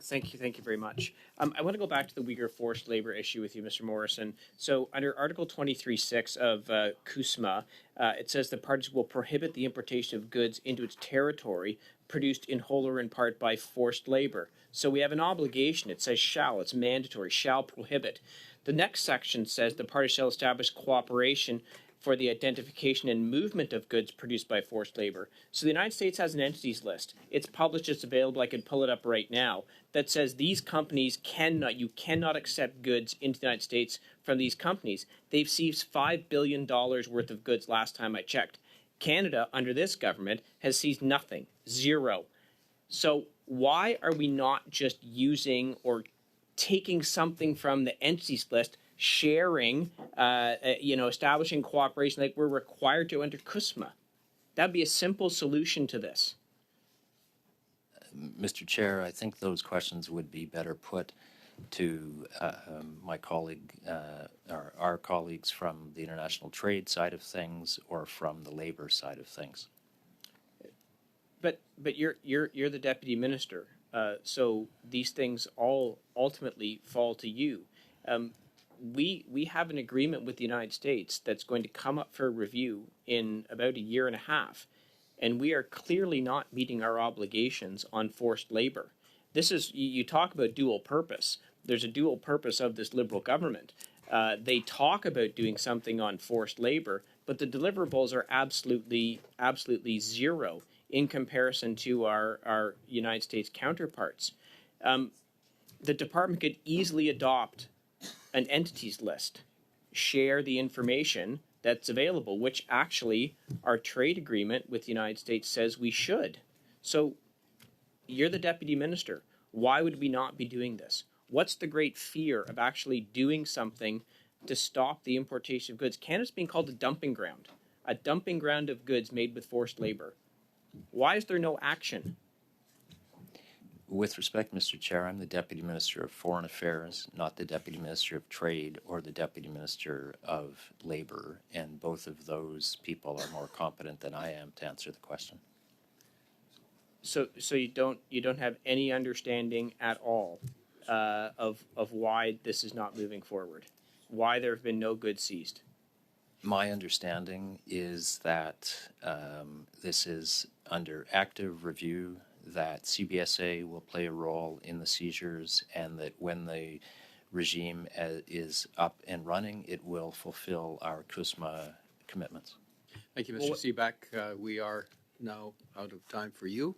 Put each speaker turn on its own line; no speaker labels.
Thank you very much. I want to go back to the Uyghur forced labor issue with you, Mr. Morrison. So, under Article 23.6 of CUSMA, it says the parties will prohibit the importation of goods into its territory produced in whole or in part by forced labor. So, we have an obligation. It says shall, it's mandatory, shall prohibit. The next section says the parties shall establish cooperation for the identification and movement of goods produced by forced labor. So the United States has an entities list. It's published, it's available, I could pull it up right now, that says these companies you cannot accept goods into the United States from these companies. They've seized $5 billion worth of goods last time I checked. Canada, under this government, has seized nothing, zero. So why are we not just using or taking something from the entities list, sharing, establishing cooperation like we're required to under CUSMA? That'd be a simple solution to this.
Mr. Chair, I think those questions would be better put to my colleague, or our colleagues from the international trade side of things or from the labor side of things.
But you're the deputy minister, so these things all ultimately fall to you. We have an agreement with the United States that's going to come up for review in about a year and a half, and we are clearly not meeting our obligations on forced labor. This is, you talk about dual purpose. There's a dual purpose of this Liberal government. They talk about doing something on forced labor, but the deliverables are absolutely zero in comparison to our United States counterparts. The department could easily adopt an entities list, share the information that's available, which actually our trade agreement with the United States says we should. So you're the deputy minister. Why would we not be doing this? What's the great fear of actually doing something to stop the importation of goods? Canada's being called a dumping ground of goods made with forced labor. Why is there no action?
With respect, Mr. Chair, I'm the Deputy Minister of Foreign Affairs, not the Deputy Minister of Trade or the Deputy Minister of Labor, and both of those people are more competent than I am to answer the question.
So you don't have any understanding at all of why this is not moving forward, why there have been no goods seized?
My understanding is that this is under active review, that CBSA will play a role in the seizures, and that when the regime is up and running, it will fulfill our CUSMA commitments.
Thank you, Mr. Seebeck. We are now out of time for you.